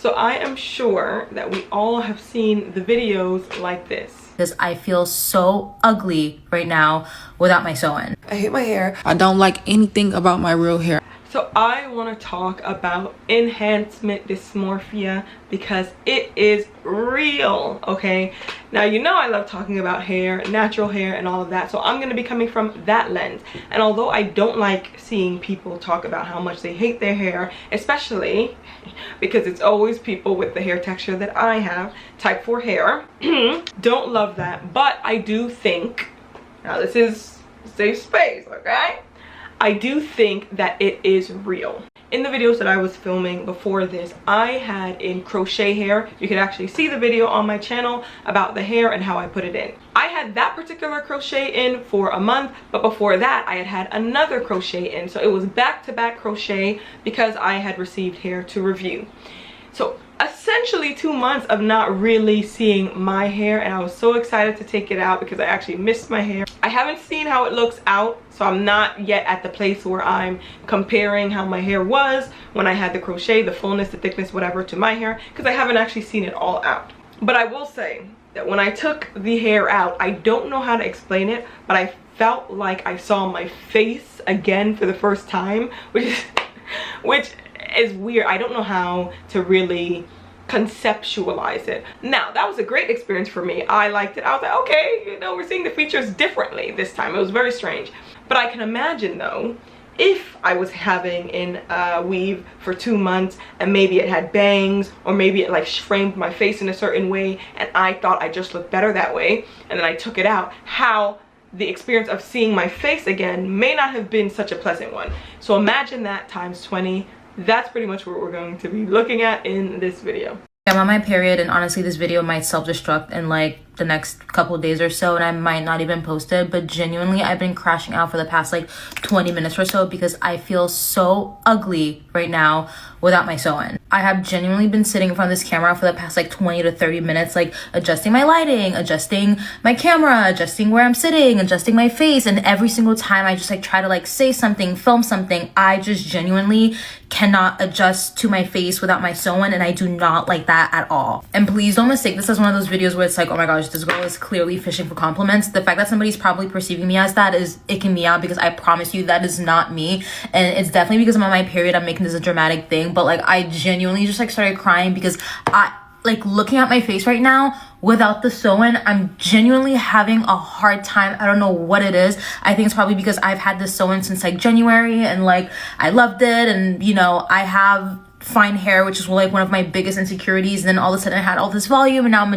So I am sure that we all have seen the videos like this. Because I feel so ugly right now without my sew-in. I hate my hair. I don't like anything about my real hair. So I want to talk about enhancement dysmorphia because it is real, okay? Now, you know I love talking about hair, natural hair, and all of that, so I'm going to be coming from that lens. And although I don't like seeing people talk about how much they hate their hair, especially because it's always people with the hair texture that I have, type 4 hair, don't love that, but I do think, now this is safe space, okay? I do think that it is real. In the videos that I was filming before this, I had in crochet hair. You can actually see the video on my channel about the hair and how I put it in. I had that particular crochet in for a month, but before that I had another crochet in. So it was back-to-back crochet because I had received hair to review. So essentially 2 months of not really seeing my hair, and I was so excited to take it out because I actually missed my hair. I haven't seen how it looks out, so I'm not yet at the place where I'm comparing how my hair was when I had the crochet, the fullness, the thickness, whatever, to my hair, because I haven't actually seen it all out. But I will say that when I took the hair out, I don't know how to explain it, but I felt like I saw my face again for the first time, which is weird. I don't know how to really conceptualize it. Now, that was a great experience for me. I liked it. I was like, okay, you know, we're seeing the features differently this time. It was very strange. But I can imagine though, if I was having in weave for 2 months and maybe it had bangs, or maybe it like framed my face in a certain way and I thought I just looked better that way, and then I took it out, how the experience of seeing my face again may not have been such a pleasant one. So imagine that times 20. That's pretty much what we're going to be looking at in this video. I'm on my period, and honestly this video might self-destruct in like the next couple of days or so, and I might not even post it, but genuinely I've been crashing out for the past like 20 minutes or so because I feel so ugly right now without my sew-in. I have genuinely been sitting in front of this camera for the past like 20 to 30 minutes, like adjusting my lighting, adjusting my camera, adjusting where I'm sitting, adjusting my face, and every single time I just like try to like say something, film something, I just genuinely cannot adjust to my face without my sew-in, and I do not like that at all. And please don't mistake this as one of those videos where it's like, oh my gosh, this girl is clearly fishing for compliments. The fact that somebody's probably perceiving me as that is icking me out, because I promise you that is not me, and it's definitely because I'm on my period. I'm making this a dramatic thing, but like I genuinely just like started crying because I like looking at my face right now without the sew-in. I'm genuinely having a hard time. I don't know what it is. I think it's probably because I've had this sew-in since like January, and like I loved it, and you know, I have fine hair, which is like one of my biggest insecurities, and then all of a sudden I had all this volume, and now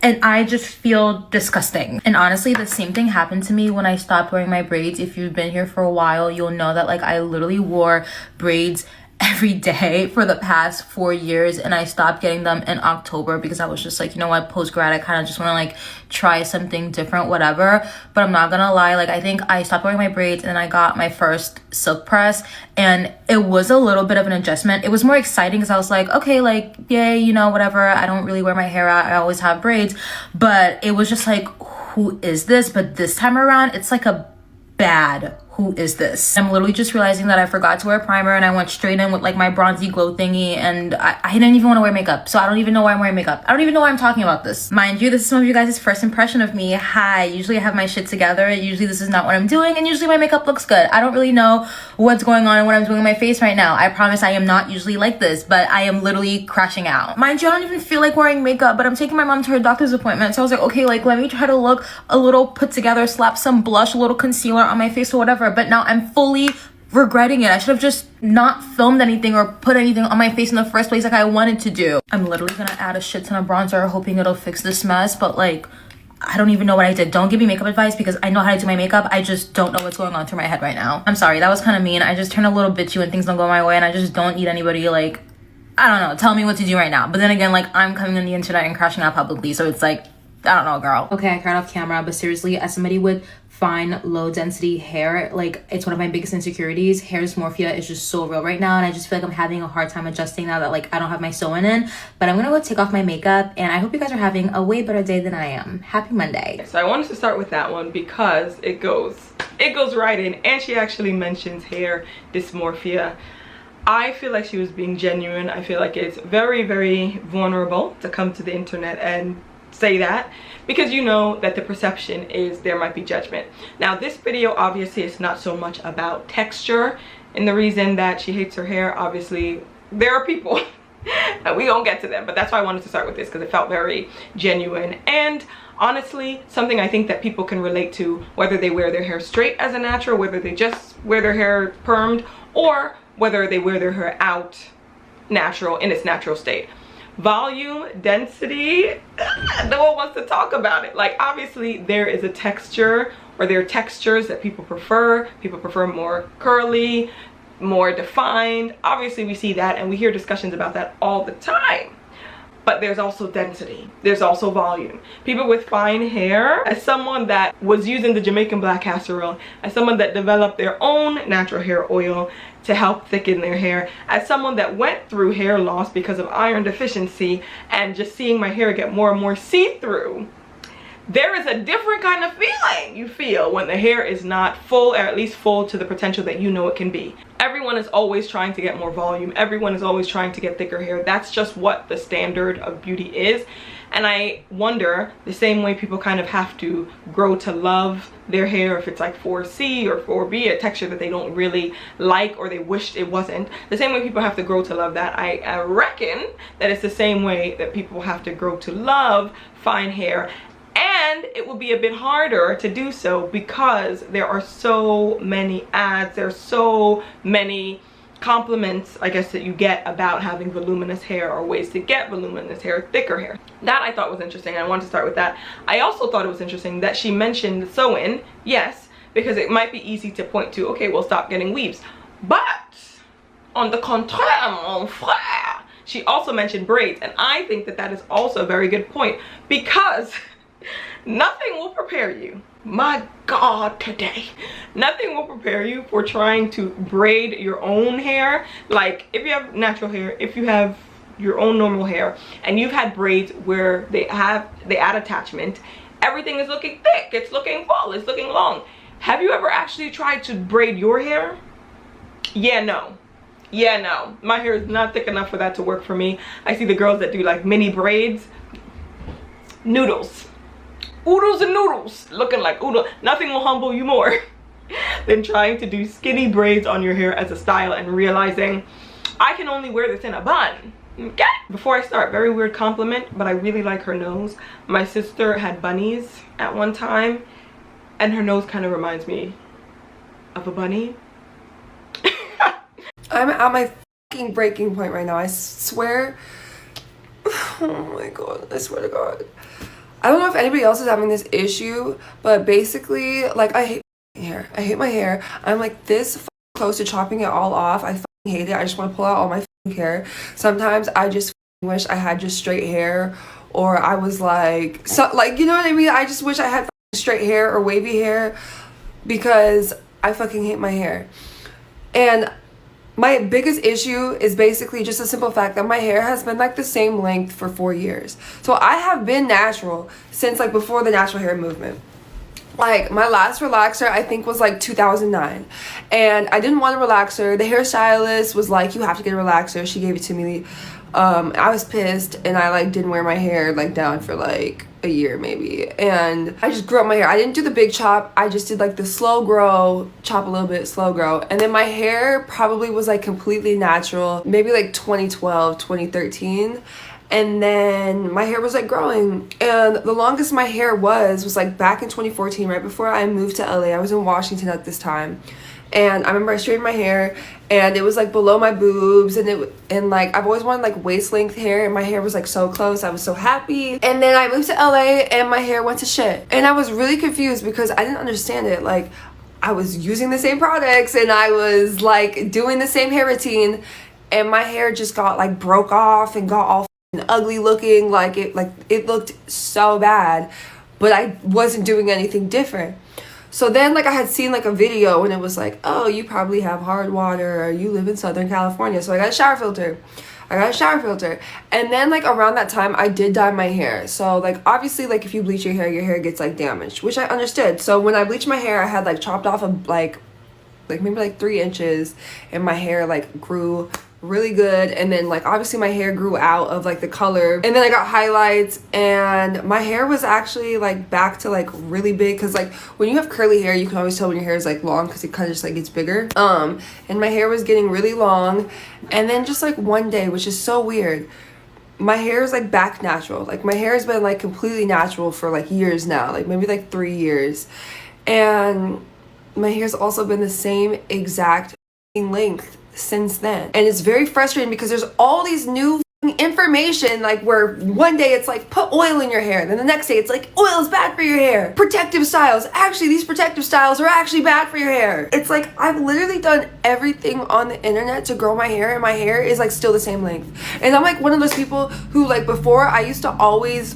and I just feel disgusting. And honestly, the same thing happened to me when I stopped wearing my braids. If you've been here for a while, you'll know that like I literally wore braids every day for the past 4 years, and I stopped getting them in October because I was just like, you know what, post-grad, I kind of just want to like try something different, whatever. But I'm not gonna lie, like I think I stopped wearing my braids and I got my first silk press, and it was a little bit of an adjustment. It was more exciting because I was like, okay, like yay, you know, whatever, I don't really wear my hair out, I always have braids. But it was just like, who is this? But this time around it's like a bad who is this. I'm literally just realizing that I forgot to wear primer, and I went straight in with like my bronzy glow thingy, and I didn't even want to wear makeup, so I don't even know why I'm wearing makeup. I don't even know why I'm talking about this. Mind you, this is some of you guys' first impression of me. Hi, usually I have my shit together, usually this is not what I'm doing, and usually my makeup looks good. I don't really know what's going on and what I'm doing in my face right now. I promise I am not usually like this, but I am literally crashing out. Mind you, I don't even feel like wearing makeup, but I'm taking my mom to her doctor's appointment, so I was like, okay, like let me try to look a little put together, slap some blush, a little concealer on my face or whatever. But now I'm fully regretting it. I should have just not filmed anything or put anything on my face in the first place like I wanted to do. I'm literally gonna add a shit ton of bronzer hoping it'll fix this mess, but like I don't even know what I did. Don't give me makeup advice because I know how to do my makeup. I just don't know what's going on through my head right now. I'm sorry, that was kind of mean. I just turn a little bitchy when things don't go my way, and I just don't need anybody like, I don't know, tell me what to do right now. But then again, like I'm coming on the internet and crashing out publicly, so it's like, I don't know, girl. Okay, I cried off camera, but seriously, as somebody with fine, low density hair, like it's one of my biggest insecurities. Hair dysmorphia is just so real right now, and I just feel like I'm having a hard time adjusting now that like I don't have my sew-in in. But I'm gonna go take off my makeup, and I hope you guys are having a way better day than I am. Happy Monday. So I wanted to start with that one because it goes right in, and she actually mentions hair dysmorphia. I feel like she was being genuine. I feel like it's very, very vulnerable to come to the internet and say that, because you know that the perception is there might be judgment. Now this video obviously is not so much about texture, and the reason that she hates her hair, obviously there are people and we don't get to them, but that's why I wanted to start with this, because it felt very genuine and honestly something I think that people can relate to, whether they wear their hair straight as a natural, whether they just wear their hair permed, or whether they wear their hair out natural in its natural state. Volume, density, no one wants to talk about it. Like obviously there is a texture, or there are textures that people prefer. People prefer more curly, more defined. Obviously we see that and we hear discussions about that all the time. But there's also density, there's also volume. People with fine hair, as someone that was using the Jamaican black castor oil, as someone that developed their own natural hair oil to help thicken their hair, as someone that went through hair loss because of iron deficiency and just seeing my hair get more and more see-through, there is a different kind of feeling you feel when the hair is not full, or at least full to the potential that you know it can be. Everyone is always trying to get more volume. Everyone is always trying to get thicker hair. That's just what the standard of beauty is. And I wonder, the same way people kind of have to grow to love their hair, if it's like 4C or 4B, a texture that they don't really like or they wished it wasn't, the same way people have to grow to love that, I reckon that it's the same way that people have to grow to love fine hair. And it will be a bit harder to do so because there are so many ads, there are so many compliments, I guess, that you get about having voluminous hair, or ways to get voluminous hair, thicker hair. That I thought was interesting. I wanted to start with that. I also thought it was interesting that she mentioned sew-in, yes, because it might be easy to point to, okay, well, stop getting weaves. But on the contraire, mon frère, she also mentioned braids, and I think that that is also a very good point, because nothing will prepare you, my God, today, nothing will prepare you for trying to braid your own hair. Like if you have natural hair, if you have your own normal hair, and you've had braids where they add attachment, everything is looking thick, it's looking full, it's looking long. Have you ever actually tried to braid your hair? Yeah, no. Yeah, no, my hair is not thick enough for that to work for me. I see the girls that do like mini braids, noodles. Oodles and noodles, looking like oodle. Nothing will humble you more than trying to do skinny braids on your hair as a style and realizing I can only wear this in a bun. Okay? Before I start, very weird compliment, but I really like her nose. My sister had bunnies at one time, and her nose kind of reminds me of a bunny. I'm at my fucking breaking point right now. I swear. Oh my God, I swear to God. I don't know if anybody else is having this issue, but basically, like, I hate my hair. I hate my hair. I'm like this close to chopping it all off. I hate it. I just want to pull out all my hair. Sometimes I just wish I had just straight hair, or I was like, you know what I mean? I just wish I had straight hair or wavy hair, because I fucking hate my hair. And my biggest issue is basically just a simple fact that my hair has been like the same length for 4 years. So I have been natural since like before the natural hair movement. Like my last relaxer I think was like 2009, and I didn't want a relaxer. The hairstylist was like, you have to get a relaxer. She gave it to me. I was pissed, and I like didn't wear my hair like down for like a year maybe, and I just grew up my hair. I didn't do the big chop. I just did like the slow grow, chop a little bit, slow grow. And then my hair probably was like completely natural maybe like 2012, 2013. And then my hair was like growing, and the longest my hair was like back in 2014, right before I moved to LA. I was in Washington at this time, and I remember I straightened my hair, and it was like below my boobs, and like I've always wanted like waist length hair, and my hair was like so close. I was so happy. And then I moved to LA, and my hair went to shit, and I was really confused because I didn't understand it. Like I was using the same products, and I was like doing the same hair routine, and my hair just got like broke off and got all ugly looking. Like it looked so bad, but I wasn't doing anything different. So then like I had seen like a video, and it was like, oh, you probably have hard water, or you live in Southern California. So I got a shower filter. And then like around that time I did dye my hair. So like obviously like if you bleach your hair gets like damaged, which I understood. So when I bleached my hair, I had like chopped off like maybe like 3 inches, and my hair like grew really good. And then like obviously my hair grew out of like the color, and then I got highlights, and my hair was actually like back to like really big, because like when you have curly hair you can always tell when your hair is like long because it kind of just like gets bigger. And my hair was getting really long, and then just like one day, which is so weird, my hair is like back natural. Like my hair has been like completely natural for like years now, like maybe like 3 years, and my hair's also been the same exact length since then. And it's very frustrating because there's all these new information, like where one day it's like put oil in your hair, and then the next day it's like oil is bad for your hair. Protective styles, actually these protective styles are actually bad for your hair. It's like I've literally done everything on the internet to grow my hair, and my hair is like still the same length. And I'm like one of those people who, like, before I used to always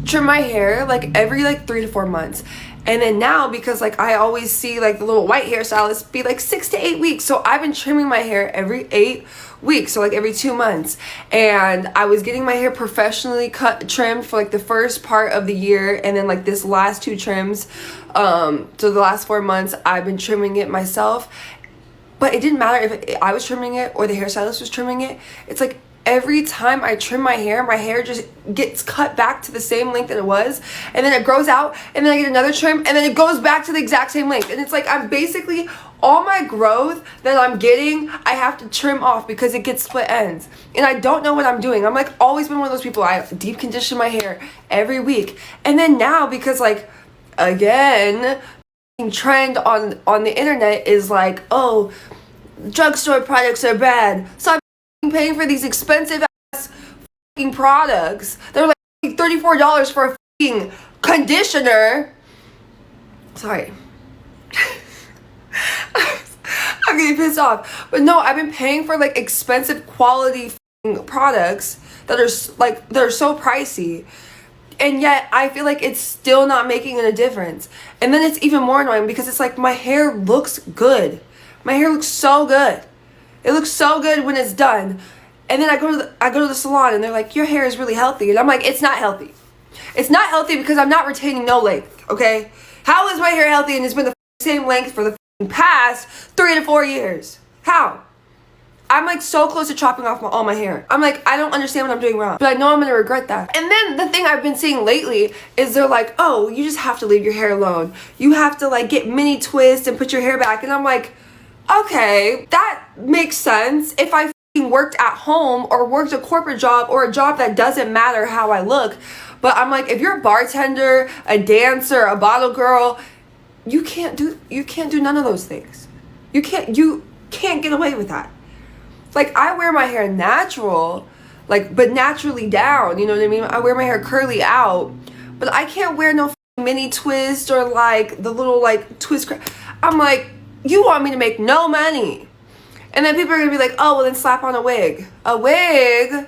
trim my hair like every like 3 to 4 months, and then now, because like I always see like the little white hairstylists be like 6 to 8 weeks, so I've been trimming my hair every 8 weeks, so like every 2 months. And I was getting my hair professionally trimmed for like the first part of the year, and then like this last 2 trims, so the last 4 months I've been trimming it myself. But it didn't matter if I was trimming it or the hairstylist was trimming it. It's like every time I trim my hair just gets cut back to the same length that it was, and then it grows out, and then I get another trim, and then it goes back to the exact same length. And it's like I'm basically, all my growth that I'm getting, I have to trim off because it gets split ends. And I don't know what I'm doing. I'm like always been one of those people, I deep condition my hair every week. And then now, because like, again, trend on the internet is like, oh, drugstore products are bad, so I'm paying for these expensive ass products. They're like $34 for a conditioner. Sorry. I'm getting pissed off. But no, I've been paying for like expensive quality products that are so pricey. And yet I feel like it's still not making a difference. And then it's even more annoying because it's like my hair looks good. My hair looks so good. It looks so good when it's done. And then I go to the salon, and they're like, your hair is really healthy. And I'm like, it's not healthy. It's not healthy because I'm not retaining no length, okay? How is my hair healthy and it's been the same length for the past 3 to 4 years? How? I'm like so close to chopping off all my hair. I'm like, I don't understand what I'm doing wrong, but I know I'm gonna regret that. And then the thing I've been seeing lately is they're like, oh, you just have to leave your hair alone. You have to like get mini twists and put your hair back. And I'm like, okay, that makes sense if I worked at home or worked a corporate job or a job that doesn't matter how I look. But I'm like, if you're a bartender, a dancer, a bottle girl, you can't do none of those things. You can't get away with that. Like, I wear my hair natural, like, but naturally down, you know what I mean? I wear my hair curly out, but I can't wear no mini twist or like the little like twist. I'm like, you want me to make no money? And then people are gonna be like, oh, well then slap on a wig. A wig?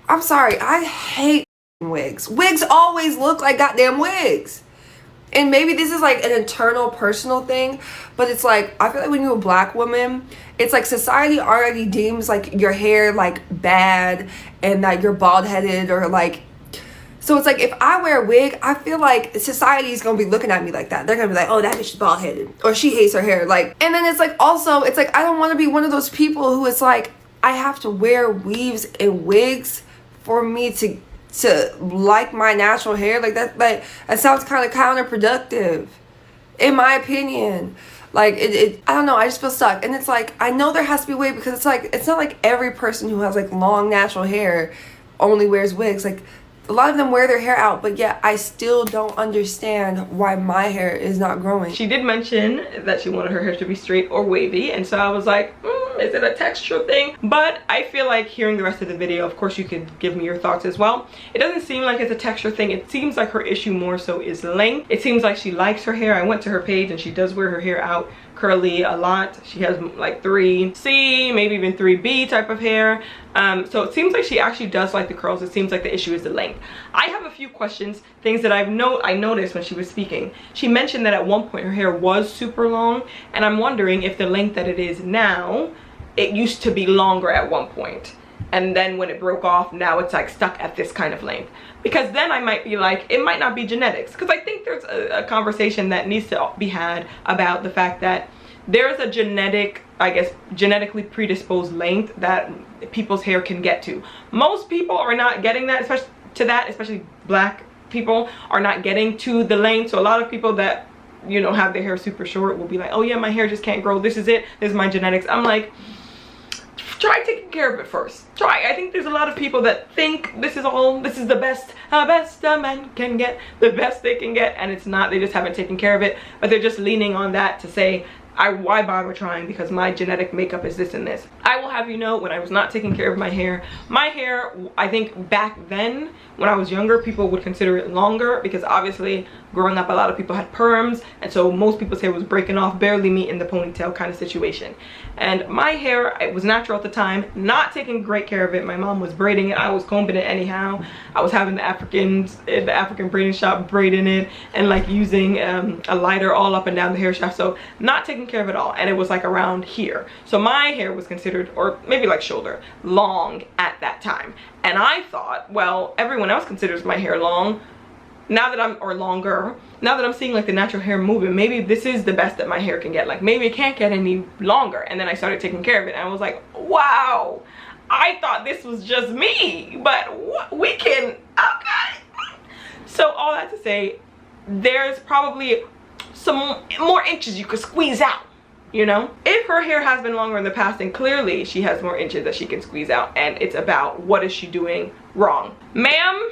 I'm sorry, I hate wigs. Wigs always look like goddamn wigs. And maybe this is like an internal personal thing, but it's like, I feel like when you're a black woman, it's like society already deems like your hair like bad and that you're bald headed or like, so it's like if I wear a wig, I feel like society is gonna be looking at me like that. They're gonna be like, oh, that bitch is bald headed, or she hates her hair. Like, and then it's like also, it's like I don't want to be one of those people who it's like I have to wear weaves and wigs for me to like my natural hair. Like that sounds kind of counterproductive, in my opinion. Like I don't know, I just feel stuck. And it's like I know there has to be a way, because it's like it's not like every person who has like long natural hair only wears wigs. Like a lot of them wear their hair out, but yet I still don't understand why my hair is not growing. She did mention that she wanted her hair to be straight or wavy, and so I was like, is it a texture thing? But I feel like hearing the rest of the video, of course you could give me your thoughts as well. It doesn't seem like it's a texture thing. It seems like her issue more so is length. It seems like she likes her hair. I went to her page and she does wear her hair out curly a lot. She has like 3C, maybe even 3B type of hair. So it seems like she actually does like the curls. It seems like the issue is the length. I have a few questions, things that I noticed when she was speaking. She mentioned that at one point her hair was super long, and I'm wondering if the length that it is now, it used to be longer at one point, and then when it broke off, now it's like stuck at this kind of length. Because then I might be like, it might not be genetics, because I think there's a conversation that needs to be had about the fact that there's a genetic, I guess, genetically predisposed length that people's hair can get to. Most people are not getting that, especially black people are not getting to the length. So a lot of people that, you know, have their hair super short will be like, oh yeah, my hair just can't grow, this is it, this is my genetics. I'm like, try taking care of it first. Try. I think there's a lot of people that think this is the best a man can get, the best they can get, and it's not. They just haven't taken care of it, but they're just leaning on that to say, why bother trying because my genetic makeup is this and this. I will have you know, when I was not taking care of my hair, I think back then when I was younger, people would consider it longer because obviously growing up a lot of people had perms, and so most people's hair was breaking off, barely meet in the ponytail kind of situation. And my hair, it was natural at the time, not taking great care of it. My mom was braiding it, I was combing it anyhow. I was having the African braiding shop braiding it and like using a lighter all up and down the hair shaft, so not taking care of it all. And it was like around here, so my hair was considered, or maybe like shoulder long at that time. And I thought, well, everyone else considers my hair long. Now that I'm seeing like the natural hair moving, maybe this is the best that my hair can get. Like maybe it can't get any longer. And then I started taking care of it and I was like, wow, I thought this was just me, but we can, okay. So all that to say, there's probably some more inches you could squeeze out, you know? If her hair has been longer in the past, then clearly she has more inches that she can squeeze out, and it's about what is she doing wrong. Ma'am,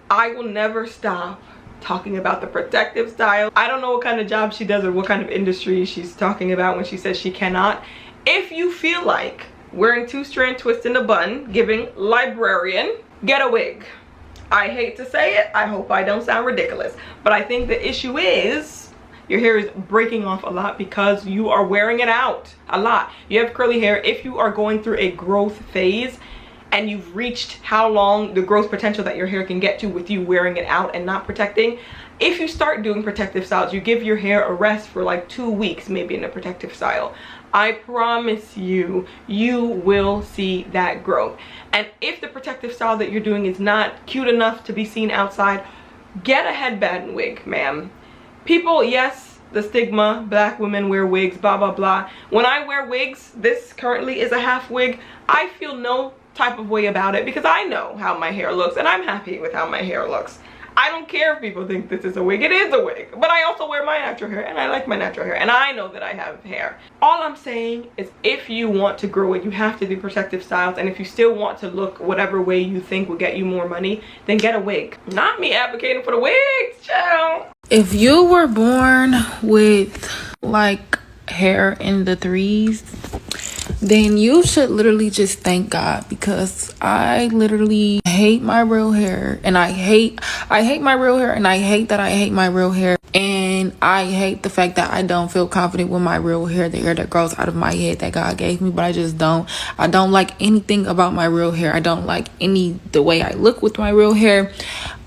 I will never stop talking about the protective style. I don't know what kind of job she does or what kind of industry she's talking about when she says she cannot. If you feel like wearing 2-strand twists in a bun, giving librarian, get a wig. I hate to say it, I hope I don't sound ridiculous, but I think the issue is your hair is breaking off a lot because you are wearing it out a lot. You have curly hair. If you are going through a growth phase and you've reached how long the growth potential that your hair can get to with you wearing it out and not protecting, if you start doing protective styles, you give your hair a rest for like 2 weeks maybe in a protective style, I promise you, you will see that growth. And if the protective style that you're doing is not cute enough to be seen outside, get a headband wig, ma'am. People, yes, the stigma, black women wear wigs, blah blah blah. When I wear wigs, this currently is a half wig, I feel no type of way about it because I know how my hair looks and I'm happy with how my hair looks. I don't care if people think this is a wig, it is a wig, but I also wear my natural hair and I like my natural hair and I know that I have hair. All I'm saying is if you want to grow it, you have to do protective styles, and if you still want to look whatever way you think will get you more money, then get a wig. Not me advocating for the wigs, child. If you were born with like hair in the 3s, then you should literally just thank God, because I literally hate my real hair, and I hate my real hair, and I hate that I hate my real hair, and I hate the fact that I don't feel confident with my real hair, the hair that grows out of my head that God gave me. But I just don't. I don't like anything about my real hair. I don't like the way I look with my real hair.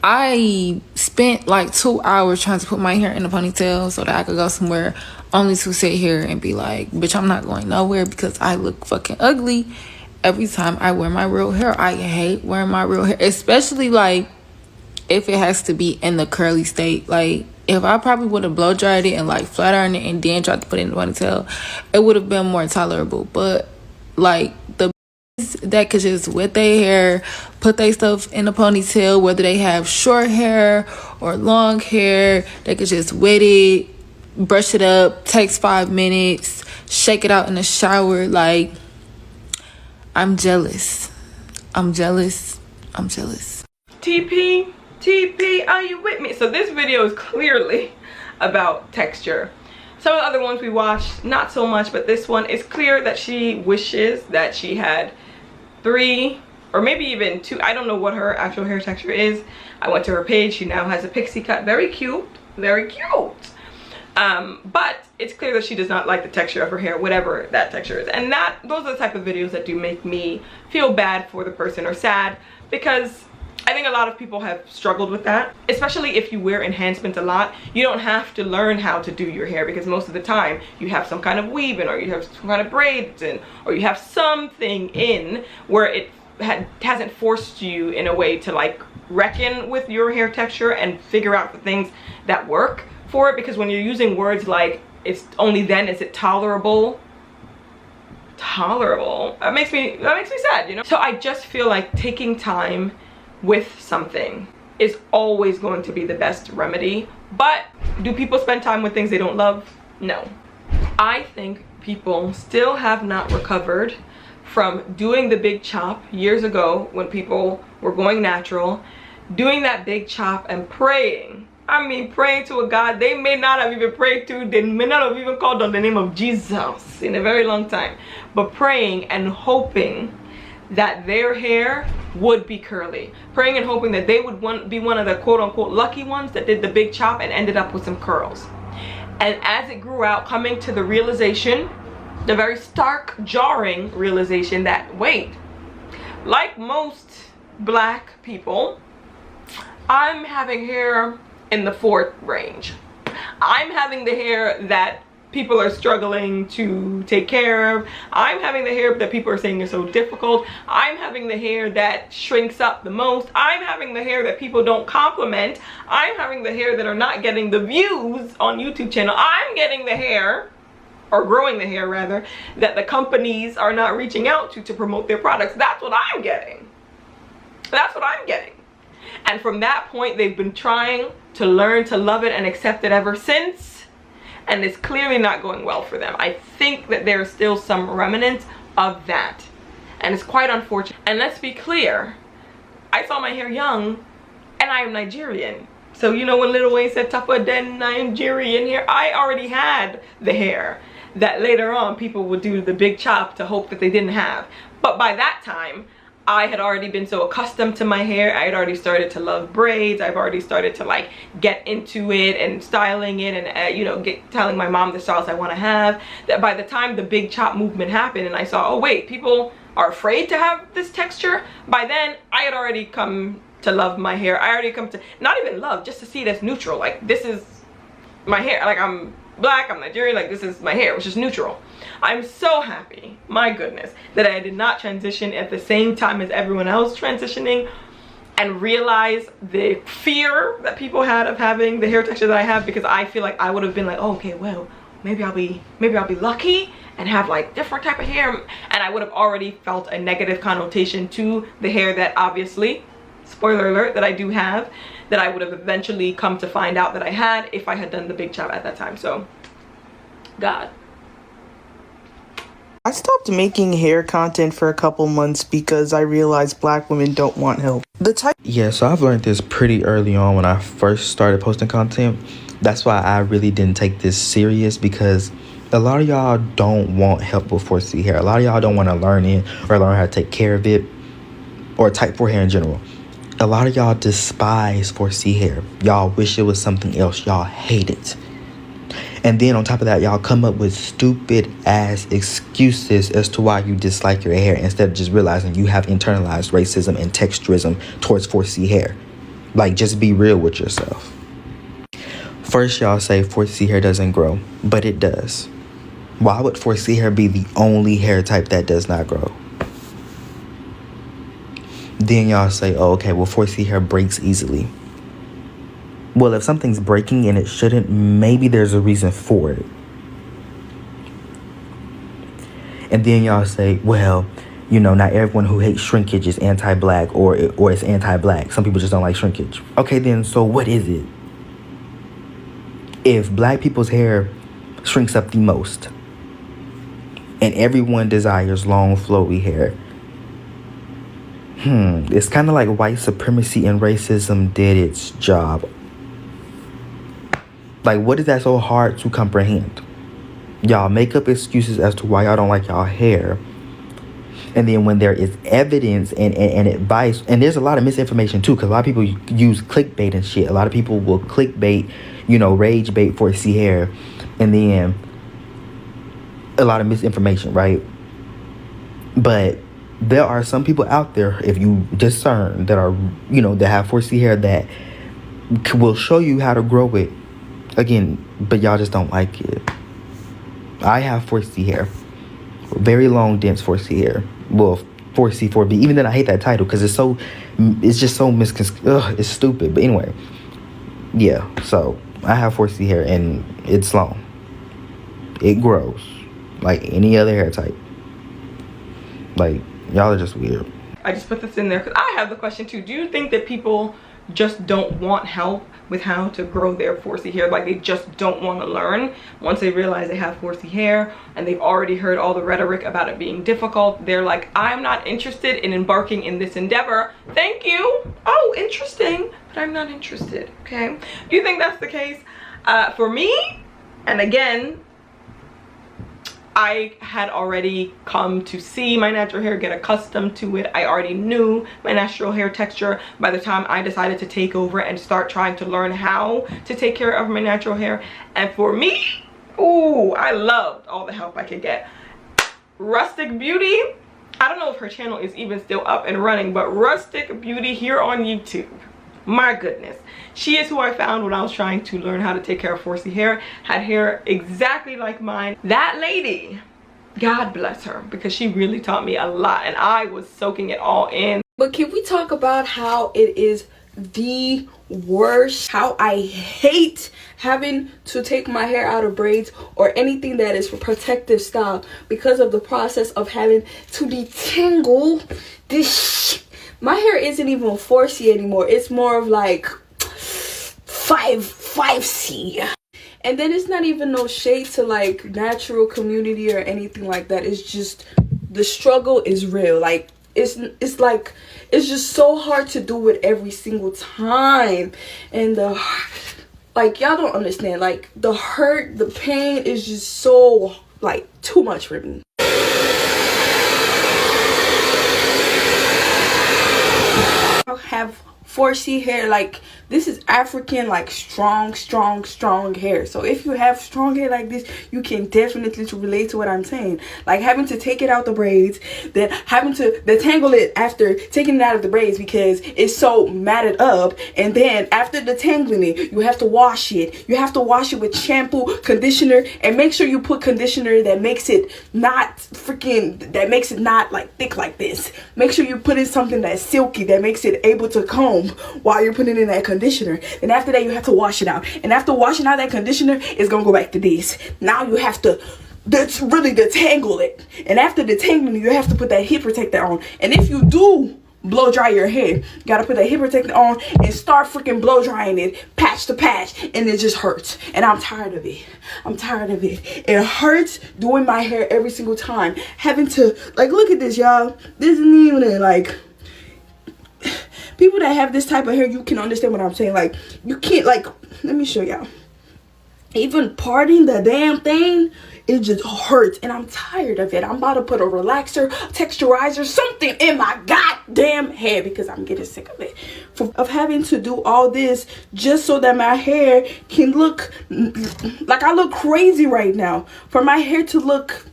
I spent like 2 hours trying to put my hair in a ponytail so that I could go somewhere, only to sit here and be like, bitch, I'm not going nowhere because I look fucking ugly every time I wear my real hair. I hate wearing my real hair, especially like if it has to be in the curly state. Like if I probably would have blow dried it and like flat ironed it and then tried to put it in the ponytail, it would have been more tolerable. But like the that could just wet their hair, put their stuff in a ponytail, whether they have short hair or long hair, they could just wet it, brush it up, takes 5 minutes, shake it out in the shower. Like, I'm jealous. TP, are you with me? So this video is clearly about texture. Some of the other ones we watched, not so much, but this one is clear that she wishes that she had 3 or maybe even 2. I don't know what her actual hair texture is. I went to her page. She now has a pixie cut. Very cute, very cute. But it's clear that she does not like the texture of her hair, whatever that texture is. And those are the type of videos that do make me feel bad for the person or sad, because I think a lot of people have struggled with that, especially if you wear enhancements a lot. You don't have to learn how to do your hair, because most of the time you have some kind of weave in, or you have some kind of braids in, or you have something in where it hasn't forced you in a way to like reckon with your hair texture and figure out the things that work for it. Because when you're using words like it's only then is it tolerable. That makes me sad, you know. So I just feel like taking time with something is always going to be the best remedy. But do people spend time with things they don't love? No. I think people still have not recovered from doing the big chop years ago when people were going natural, doing that big chop and praying. I mean, praying to a God they may not have even prayed to, they may not have even called on the name of Jesus in a very long time, but praying and hoping that their hair would be curly, praying and hoping that they would be one of the quote-unquote lucky ones that did the big chop and ended up with some curls. And as it grew out, coming to the realization, the very stark, jarring realization that, wait, like most black people, I'm having hair in the 4th range. I'm having the hair that people are struggling to take care of. I'm having the hair that people are saying is so difficult. I'm having the hair that shrinks up the most. I'm having the hair that people don't compliment. I'm having the hair that are not getting the views on YouTube channel. I'm getting the hair, or growing the hair rather, that the companies are not reaching out to promote their products. That's what I'm getting. That's what I'm getting. And from that point, they've been trying to learn to love it and accept it ever since. And it's clearly not going well for them. I think that there are still some remnants of that. And it's quite unfortunate. And let's be clear, I saw my hair young and I am Nigerian. So you know when Lil Wayne said tougher than Nigerian hair, I already had the hair that later on people would do the big chop to hope that they didn't have. But by that time, I had already been so accustomed to my hair. I had already started to love braids. I've already started to like get into it and styling it and you know, telling my mom the styles I want to have. That by the time the big chop movement happened and I saw, oh wait, people are afraid to have this texture, by then I had already come to love my hair. I already come to not even love, just to see it as neutral. Like, this is my hair. Like, I'm black, I'm Nigerian, like this is my hair, which is neutral. I'm so happy, my goodness, that I did not transition at the same time as everyone else transitioning and realize the fear that people had of having the hair texture that I have, because I feel like I would have been like, oh, okay, well, maybe I'll be lucky and have like different type of hair, and I would have already felt a negative connotation to the hair that obviously, spoiler alert, that I do have, that I would have eventually come to find out that I had if I had done the big chop at that time. So, God. I stopped making hair content for a couple months because I realized black women don't want help. Yeah, so I've learned this pretty early on when I first started posting content. That's why I really didn't take this serious, because a lot of y'all don't want help with 4C hair. A lot of y'all don't want to learn it or learn how to take care of it, or type 4 hair in general. A lot of y'all despise 4C hair. Y'all wish it was something else. Y'all hate it. And then on top of that, y'all come up with stupid ass excuses as to why you dislike your hair, instead of just realizing you have internalized racism and texturism towards 4C hair. Like, just be real with yourself. First, y'all say 4C hair doesn't grow, but it does. Why would 4C hair be the only hair type that does not grow? Then y'all say, oh, okay, well, 4C hair breaks easily. Well, if something's breaking and it shouldn't, maybe there's a reason for it. And then y'all say, well, you know, not everyone who hates shrinkage is anti-black or is anti-black. Some people just don't like shrinkage. Okay, then, so what is it? If black people's hair shrinks up the most and everyone desires long, flowy hair, it's kind of like white supremacy and racism did its job. Like, what is that so hard to comprehend? Y'all make up excuses as to why y'all don't like y'all hair. And then when there is evidence and advice, and there's a lot of misinformation too, because a lot of people use clickbait and shit. A lot of people will clickbait, you know, rage bait 4C hair, and then a lot of misinformation, right? But there are some people out there, if you discern, that are, you know, that have 4C hair that will show you how to grow it. Again, but y'all just don't like it. I have 4C hair. Very long, dense 4C hair. Well, 4C, 4B. Even then, I hate that title because it's just so it's stupid. But anyway, yeah. So I have 4C hair and it's long. It grows like any other hair type. Like, y'all are just weird. I just put this in there because I have the question too. Do you think that people just don't want help with how to grow their 4C hair? Like, they just don't want to learn once they realize they have 4C hair and they've already heard all the rhetoric about it being difficult. They're like, I'm not interested in embarking in this endeavor. Thank you. Oh, interesting, but I'm not interested. Okay, do you think that's the case? For me, and again, I had already come to see my natural hair, get accustomed to it. I already knew my natural hair texture by the time I decided to take over and start trying to learn how to take care of my natural hair. And for me, ooh, I loved all the help I could get. Rustic Beauty, I don't know if her channel is even still up and running, but Rustic Beauty here on YouTube, my goodness, she is who I found when I was trying to learn how to take care of 4C hair. Had hair exactly like mine. That lady, God bless her, because she really taught me a lot and I was soaking it all in. But can we talk about how it is the worst, how I hate having to take my hair out of braids or anything that is for protective style because of the process of having to detangle this. My hair isn't even 4C anymore. It's more of like 5C. And then it's not even no shade to like natural community or anything like that. It's just the struggle is real. Like it's like it's just so hard to do it every single time. And the like, y'all don't understand. Like the hurt, the pain is just so like too much for me. Have 4C hair. Like, this is African, like strong hair. So if you have strong hair like this, you can definitely relate to what I'm saying. Like having to take it out the braids, then having to detangle it after taking it out of the braids because it's so matted up, and then after detangling it, you have to wash it. You have to wash it with shampoo, conditioner, and make sure you put conditioner that makes it not like thick like this. Make sure you put in something that's silky that makes it able to comb while you're putting in that conditioner. And after that, you have to wash it out. And after washing out that conditioner, it's gonna go back to this. Now you have to really detangle it. And after detangling, you have to put that heat protector on. And if you do blow dry your hair, you gotta put that heat protector on and start freaking blow drying it patch to patch, and it just hurts. And I'm tired of it. I'm tired of it. It hurts doing my hair every single time. Having to, like, look at this, y'all. This isn't even like, people that have this type of hair, you can understand what I'm saying. Like, you can't, like, let me show y'all. Even parting the damn thing, it just hurts, and I'm tired of it. I'm about to put a relaxer, texturizer, something in my goddamn hair because I'm getting sick of it. Of having to do all this just so that my hair can look like I look crazy right now. For my hair to look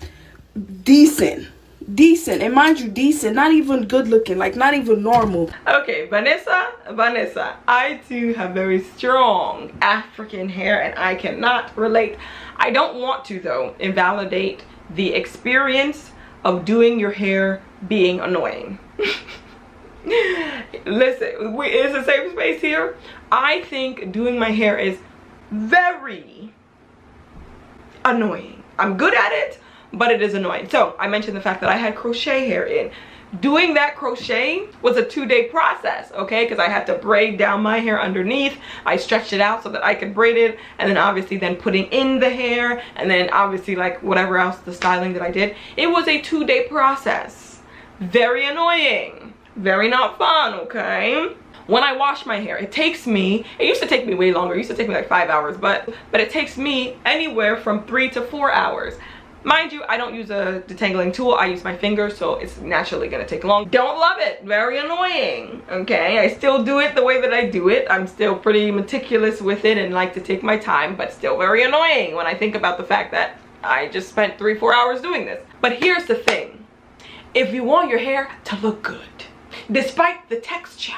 decent, and mind you, decent, not even good looking, like not even normal. Okay, Vanessa, I too have very strong African hair and I cannot relate. I don't want to, though, invalidate the experience of doing your hair being annoying. Listen, it's a safe space here. I think doing my hair is very annoying. I'm good at it, but it is annoying. So I mentioned the fact that I had crochet hair in. Doing that crochet was a 2-day process, okay? Because I had to braid down my hair underneath. I stretched it out so that I could braid it, and then obviously then putting in the hair, and then obviously like whatever else, the styling that I did. It was a 2-day process. Very annoying. Very not fun, okay? When I wash my hair, it used to take me way longer. It used to take me like 5 hours, but it takes me anywhere from 3 to 4 hours. Mind you, I don't use a detangling tool. I use my fingers, so it's naturally gonna take long. Don't love it. Very annoying, okay? I still do it the way that I do it. I'm still pretty meticulous with it and like to take my time, but still very annoying when I think about the fact that I just spent 3-4 hours doing this. But here's the thing. If you want your hair to look good, despite the texture,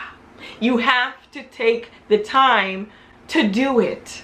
you have to take the time to do it.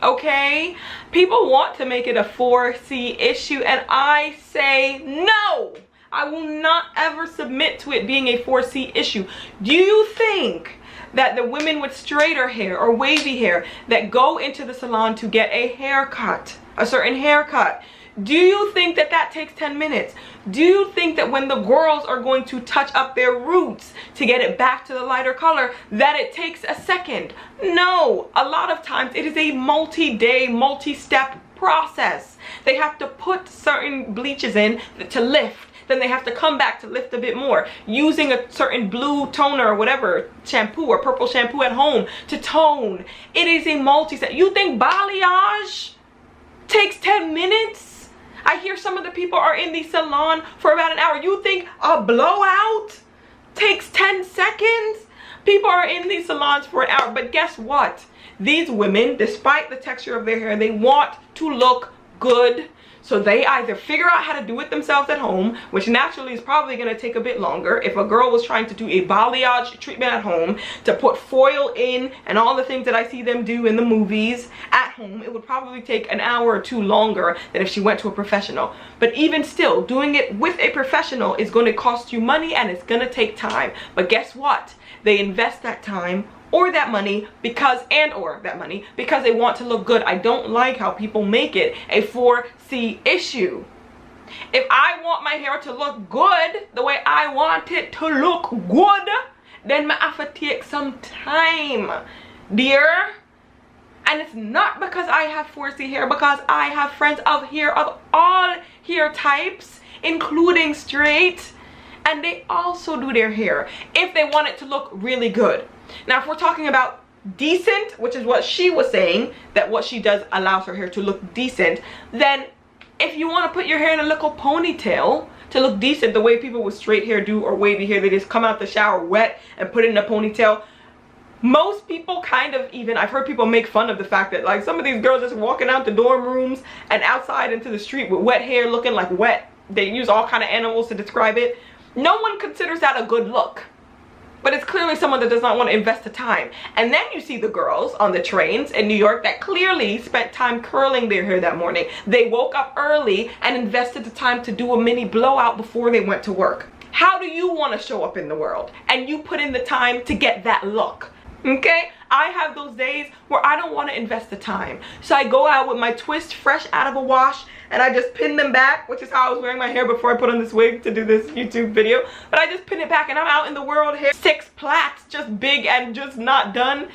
Okay, people want to make it a 4C issue, and I say no. I will not ever submit to it being a 4C issue. Do you think that the women with straighter hair or wavy hair that go into the salon to get a haircut, a certain haircut, Do you think that that takes 10 minutes? Do you think that when the girls are going to touch up their roots to get it back to the lighter color, that it takes a second? No, a lot of times it is a multi-day, multi-step process. They have to put certain bleaches in to lift. Then they have to come back to lift a bit more, using a certain blue toner or whatever, shampoo or purple shampoo at home to tone. It is a multi-step. You think balayage takes 10 minutes? I hear some of the people are in the salon for about an hour. You think a blowout takes 10 seconds? People are in these salons for an hour, but guess what? These women, despite the texture of their hair, they want to look good. So they either figure out how to do it themselves at home, which naturally is probably going to take a bit longer. If a girl was trying to do a balayage treatment at home, to put foil in and all the things that I see them do in the movies at home, it would probably take an hour or two longer than if she went to a professional. But even still, doing it with a professional is going to cost you money and it's going to take time. But guess what? They invest that time or that money because they want to look good. I don't like how people make it a 4C issue. If I want my hair to look good the way I want it to look good, then I have to take some time, dear. And it's not because I have 4C hair, because I have friends of hair of all hair types, including straight, and they also do their hair if they want it to look really good. Now, if we're talking about decent, which is what she was saying, that what she does allows her hair to look decent, then if you want to put your hair in a little ponytail to look decent, the way people with straight hair do or wavy hair, they just come out the shower wet and put it in a ponytail. Most people kind of even, I've heard people make fun of the fact that like some of these girls just walking out the dorm rooms and outside into the street with wet hair looking like wet. They use all kind of animals to describe it. No one considers that a good look. But it's clearly someone that does not want to invest the time. And then you see the girls on the trains in New York that clearly spent time curling their hair that morning. They woke up early and invested the time to do a mini blowout before they went to work. How do you want to show up in the world? And you put in the time to get that look. Okay? I have those days where I don't want to invest the time. So I go out with my twist fresh out of a wash and I just pin them back, which is how I was wearing my hair before I put on this wig to do this YouTube video. But I just pin it back and I'm out in the world hair 6 plaits, just big and just not done.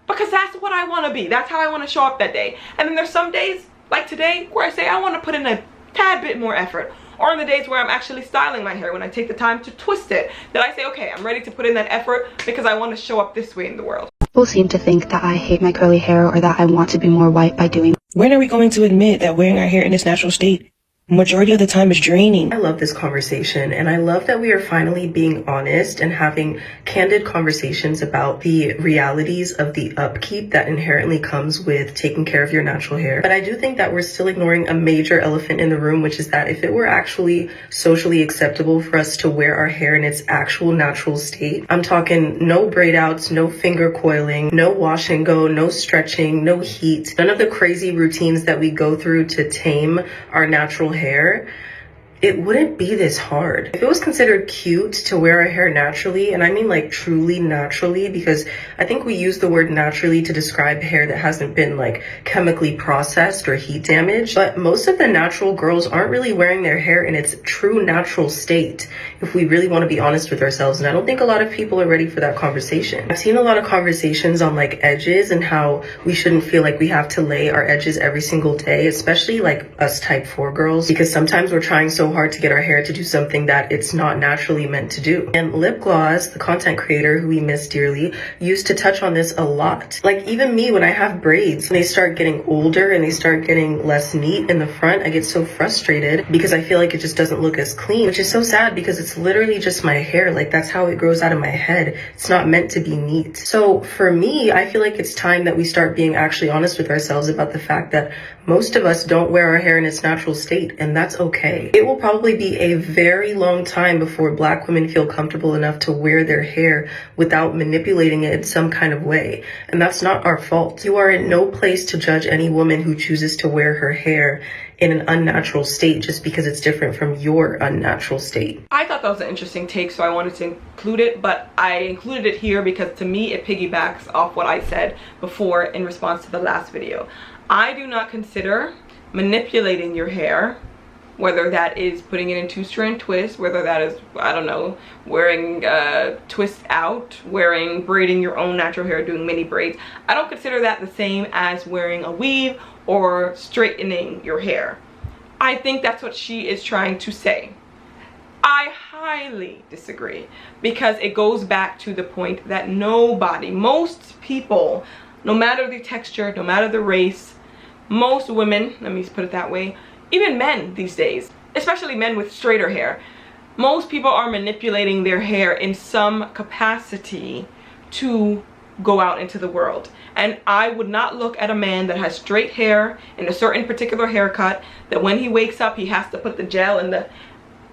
Because that's what I want to be. That's how I want to show up that day. And then there's some days, like today, where I say I want to put in a tad bit more effort. Or on the days where I'm actually styling my hair, when I take the time to twist it, that I say, okay, I'm ready to put in that effort because I want to show up this way in the world. People seem to think that I hate my curly hair or that I want to be more white by doing. When are we going to admit that wearing our hair in its natural state majority of the time is draining? I love this conversation, and I love that we are finally being honest and having candid conversations about the realities of the upkeep that inherently comes with taking care of your natural hair. But I do think that we're still ignoring a major elephant in the room, which is that if it were actually socially acceptable for us to wear our hair in its actual natural state, I'm talking no braid outs, no finger coiling, no wash and go, no stretching, no heat, none of the crazy routines that we go through to tame our natural hair, it wouldn't be this hard. If it was considered cute to wear our hair naturally, and I mean like truly naturally, because I think we use the word naturally to describe hair that hasn't been like chemically processed or heat damaged, but most of the natural girls aren't really wearing their hair in its true natural state, if we really want to be honest with ourselves. And I don't think a lot of people are ready for that conversation. I've seen a lot of conversations on like edges and how we shouldn't feel like we have to lay our edges every single day, especially like us type 4 girls, because sometimes we're trying so hard to get our hair to do something that it's not naturally meant to do. And Lip Gloss, the content creator who we miss dearly, used to touch on this a lot. Like even me, when I have braids, when they start getting older and they start getting less neat in the front, I get so frustrated because I feel like it just doesn't look as clean, which is so sad because it's literally just my hair. Like that's how it grows out of my head. It's not meant to be neat. So for me, I feel like it's time that we start being actually honest with ourselves about the fact that most of us don't wear our hair in its natural state, and that's okay. It will probably be a very long time before Black women feel comfortable enough to wear their hair without manipulating it in some kind of way, and that's not our fault. You are in no place to judge any woman who chooses to wear her hair in an unnatural state just because it's different from your unnatural state. I thought that was an interesting take, so I wanted to include it, but I included it here because to me it piggybacks off what I said before in response to the last video. I do not consider manipulating your hair, whether that is putting it in 2-strand twists, whether that is, I don't know, wearing twists out, braiding your own natural hair, doing mini braids. I don't consider that the same as wearing a weave or straightening your hair. I think that's what she is trying to say. I highly disagree, because it goes back to the point that most people, no matter the texture, no matter the race, most women, let me put it that way, even men these days, especially men with straighter hair, most people are manipulating their hair in some capacity to go out into the world. And I would not look at a man that has straight hair in a certain particular haircut, that when he wakes up he has to put the gel in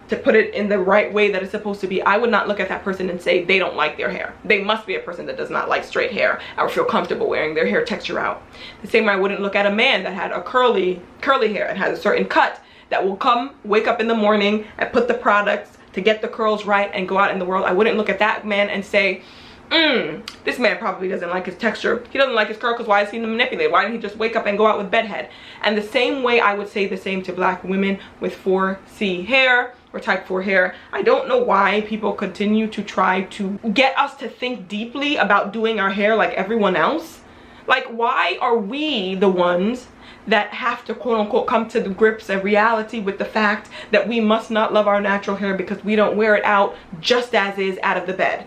to put it in the right way that it's supposed to be. I would not look at that person and say they don't like their hair. They must be a person that does not like straight hair or feel comfortable wearing their hair texture out. The same way I wouldn't look at a man that had a curly hair and has a certain cut, that will wake up in the morning and put the products to get the curls right and go out in the world. I wouldn't look at that man and say, this man probably doesn't like his texture. He doesn't like his curl, because why is he manipulated? Why didn't he just wake up and go out with bedhead? And the same way I would say the same to black women with 4C hair or type 4 hair. I don't know why people continue to try to get us to think deeply about doing our hair like everyone else. Like, why are we the ones that have to quote unquote come to the grips of reality with the fact that we must not love our natural hair because we don't wear it out just as is out of the bed?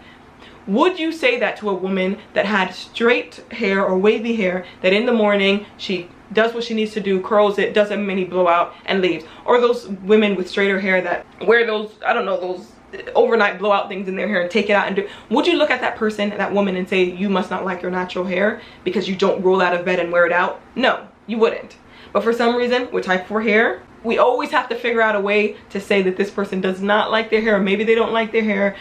Would you say that to a woman that had straight hair or wavy hair, that in the morning she does what she needs to do, curls it, does a mini blowout and leaves? Or those women with straighter hair that wear those, I don't know, those overnight blowout things in their hair and take it out and do? Would you look at that person, that woman, and say you must not like your natural hair because you don't roll out of bed and wear it out? No, you wouldn't. But for some reason with type 4 hair, we always have to figure out a way to say that this person does not like their hair, or maybe they don't like their hair,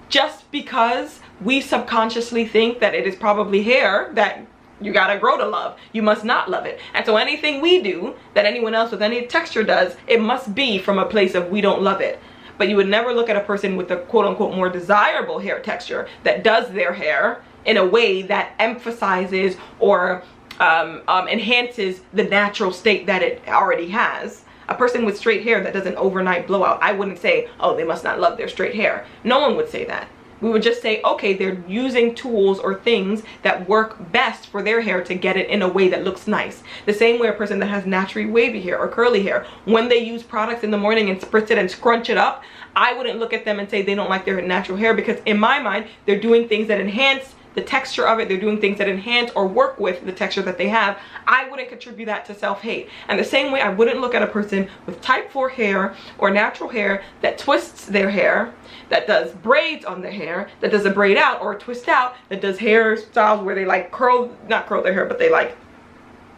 just because we subconsciously think that it is probably hair that you gotta grow to love. You must not love it. And so anything we do that anyone else with any texture does, it must be from a place of we don't love it. But you would never look at a person with a quote unquote more desirable hair texture that does their hair in a way that emphasizes or enhances the natural state that it already has. A person with straight hair that does an overnight blowout, I wouldn't say, oh, they must not love their straight hair. No one would say that. We would just say, okay, they're using tools or things that work best for their hair to get it in a way that looks nice. The same way a person that has naturally wavy hair or curly hair, when they use products in the morning and spritz it and scrunch it up, I wouldn't look at them and say they don't like their natural hair, because in my mind, they're doing things that enhance the texture of it. They're doing things that enhance or work with the texture that they have. I wouldn't contribute that to self-hate. And the same way I wouldn't look at a person with type 4 hair or natural hair that twists their hair, that does braids on their hair, that does a braid out or a twist out, that does hairstyles where they like not curl their hair, but they like,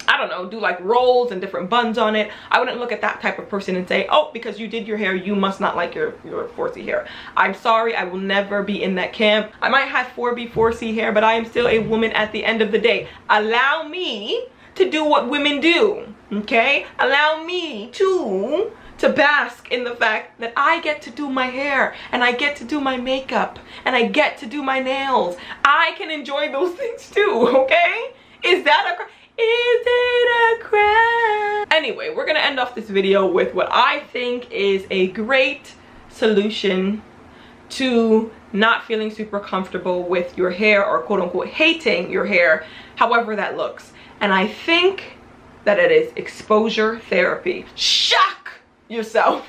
I don't know, do like rolls and different buns on it. I wouldn't look at that type of person and say, oh, because you did your hair, you must not like your 4C hair. I'm sorry, I will never be in that camp. I might have 4C hair, but I am still a woman at the end of the day. Allow me to do what women do, okay? Allow me to bask in the fact that I get to do my hair, and I get to do my makeup, and I get to do my nails. I can enjoy those things too, okay? Is it a crime? Anyway, we're gonna end off this video with what I think is a great solution to not feeling super comfortable with your hair, or quote unquote hating your hair, however that looks. And I think that it is exposure therapy. Shock yourself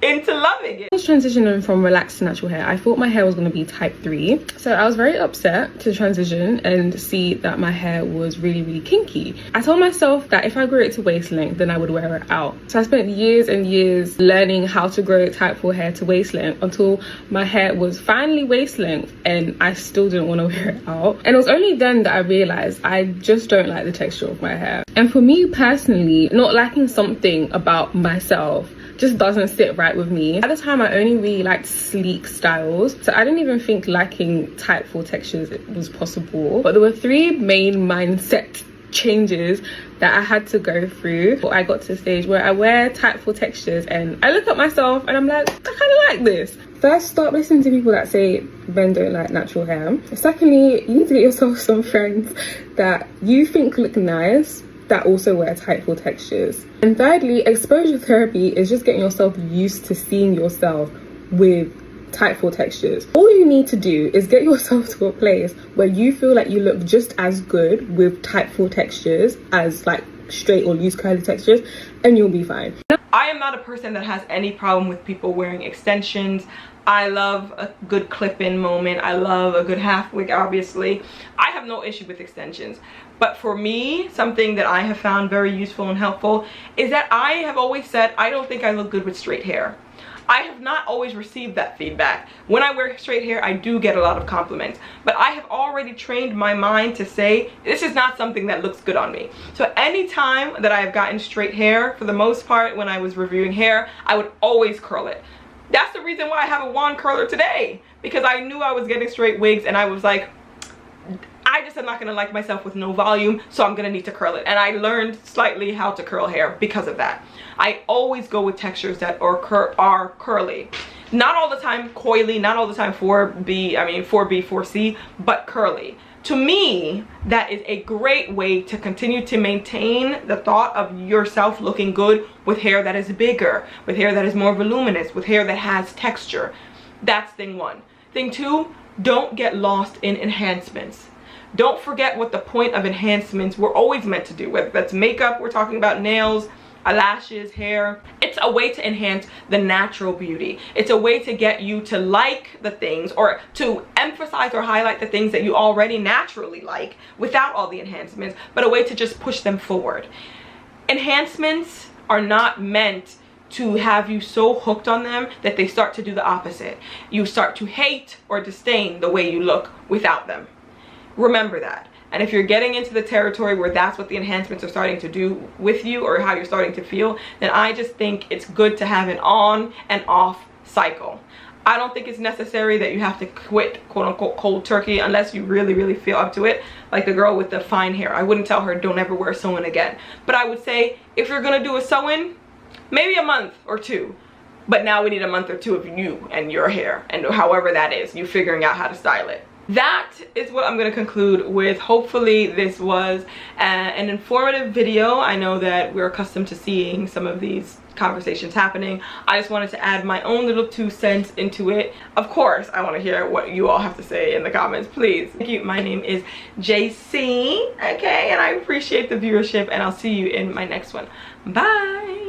into loving it. I was transitioning from relaxed to natural hair. I thought my hair was going to be type 3, so I was very upset to transition and see that my hair was really kinky. I told myself that if I grew it to waist length, then I would wear it out. So I spent years and years learning how to grow type 4 hair to waist length until my hair was finally waist length, and I still didn't want to wear it out. And it was only then that I realized I just don't like the texture of my hair. And for me personally, not liking something about myself just doesn't sit right with me. At the time, I only really liked sleek styles, so I didn't even think liking type 4 textures was possible. But there were 3 main mindset changes that I had to go through. I got to the stage where I wear type 4 textures and I look at myself and I'm like, I kind of like this. First, stop listening to people that say men don't like natural hair. Secondly, you need to get yourself some friends that you think look nice, that also wear tight full textures. And thirdly, exposure therapy is just getting yourself used to seeing yourself with tight full textures. All you need to do is get yourself to a place where you feel like you look just as good with tight full textures as like straight or loose curly textures, and you'll be fine. I am not a person that has any problem with people wearing extensions. I love a good clip-in moment. I love a good half wig, obviously. I have no issue with extensions. But for me, something that I have found very useful and helpful is that I have always said I don't think I look good with straight hair. I have not always received that feedback. When I wear straight hair, I do get a lot of compliments, but I have already trained my mind to say this is not something that looks good on me. So any time that I have gotten straight hair, for the most part when I was reviewing hair, I would always curl it. That's the reason why I have a wand curler today, because I knew I was getting straight wigs and I was like, I just am not gonna like myself with no volume, so I'm gonna need to curl it. And I learned slightly how to curl hair because of that. I always go with textures that are curly. Not all the time coily, not all the time 4B, 4C, but curly. To me, that is a great way to continue to maintain the thought of yourself looking good with hair that is bigger, with hair that is more voluminous, with hair that has texture. That's thing one. Thing two, don't get lost in enhancements. Don't forget what the point of enhancements were always meant to do, whether that's makeup, we're talking about nails, eyelashes, hair. It's a way to enhance the natural beauty. It's a way to get you to like the things, or to emphasize or highlight the things that you already naturally like without all the enhancements, but a way to just push them forward. Enhancements are not meant to have you so hooked on them that they start to do the opposite. You start to hate or disdain the way you look without them. Remember that. And if you're getting into the territory where that's what the enhancements are starting to do with you, or how you're starting to feel, then I just think it's good to have an on and off cycle. I don't think it's necessary that you have to quit quote unquote cold turkey unless you really feel up to it. Like the girl with the fine hair, I wouldn't tell her don't ever wear a sew-in again. But I would say if you're gonna do a sew-in, maybe a month or two. But now we need a month or two of you and your hair, and however that is, you figuring out how to style it. That is what I'm going to conclude with. Hopefully this was an informative video. I know that we're accustomed to seeing some of these conversations happening. I just wanted to add my own little 2 cents into it. Of course, I want to hear what you all have to say in the comments, please. Thank you. My name is JC, okay, and I appreciate the viewership, and I'll see you in my next one. Bye.